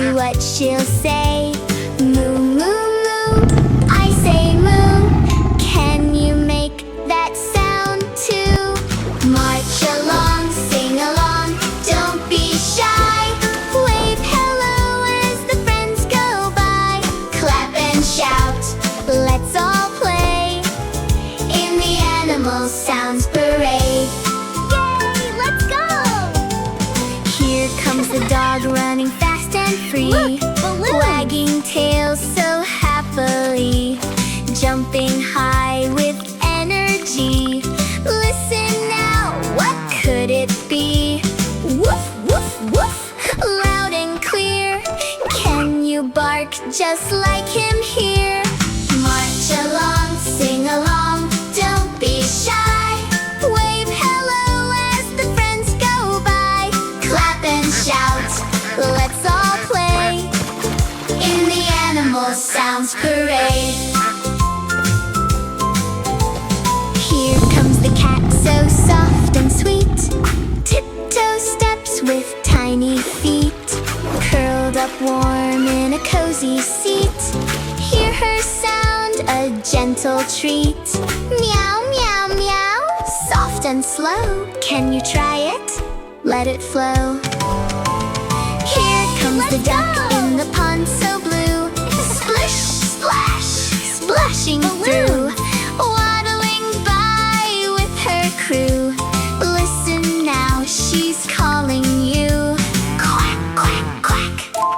see what she'll say. Moo, moo, moo, I say moo. Can you make that sound too? March along, sing along, don't be shy. Wave hello as the friends go by. Clap and shout, let's all play in the animal sounds parade. Yay, let's go! Here comes the dog running fast and free. Look, wagging tails so happily, jumping high with energy. Listen now, what could it be? Woof, woof, woof, loud and clear. Can you bark just like him here? March along, sing along, don't be shy. Wave hello as the friends go by. Clap and shout, let's all play in the animal sounds parade. Here comes the cat, so soft and sweet. Tiptoe steps with tiny feet, curled up warm in a cozy seat. Hear her sound, a gentle treat. Meow, meow, meow, soft and slow. Can you try it? Let it flow. Here comes the duck in the pond so blue. Splish, splash, splashing through, waddling by with her crew. Listen now, she's calling you. Quack, quack, quack.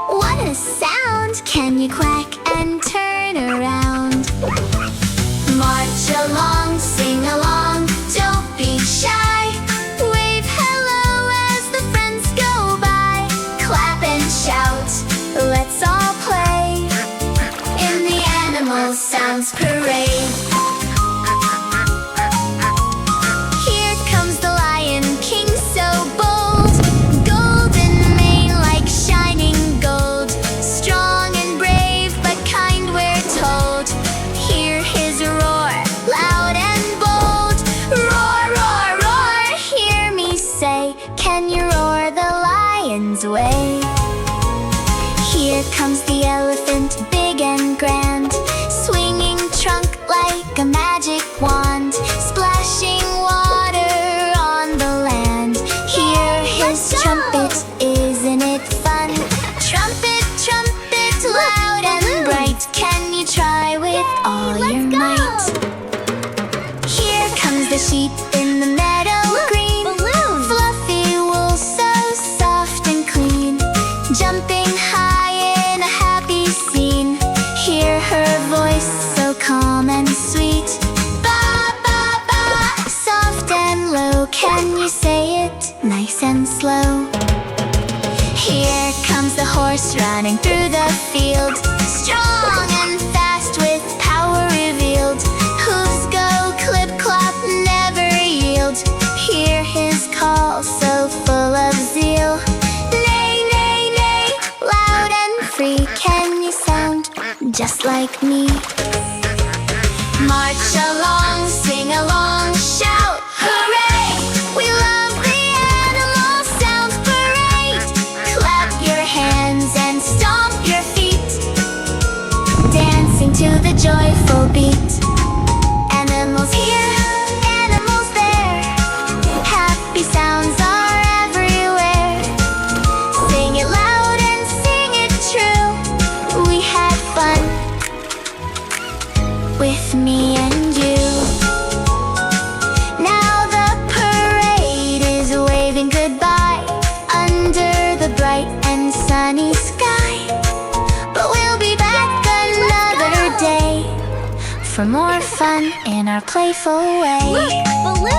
What a sound! Can you quack and turn around? March along, sing along, don't be shy. Wave hello as the friends go by. Clap and shout, let's all play in the animal sounds parade. Here comes the Lion King so bold, golden mane like shining gold. Strong and brave but kind we're told. Hear his roar, loud and bold. Roar, roar, roar, hear me say, can you roar the lion's way? Here comes the elephant, big and grand, swinging trunk like a magic wand, splashing water on the land. Hear his trumpet, isn't it fun? Trumpet, trumpet, loud and bright. Can you try with all your might? Here comes the sheep in the meadow green, fluffy wool so soft and clean, jumping high in a happy scene. Hear her voice so calm and sweet. Ba, ba, ba, soft and low. Can you say it nice and slow? Here comes the horse running through the field, strong and fast with power revealed. Hooves go clip clop, never yield. Hear his call so full of zeal. Neigh, neigh, neigh, loud and free. Can you sound just like me? March along, sing along, shout, hooray! We love the animal sounds parade. Clap your hands and stomp your feet, dancing to the joyful beat. Animals here, animals there, happy sounds are everywhere. Sing it loud and sing it true. We had fun with me and you. Now the parade is waving goodbye under the bright and sunny sky. But we'll be back another day for more fun in our playful way. Look, balloons!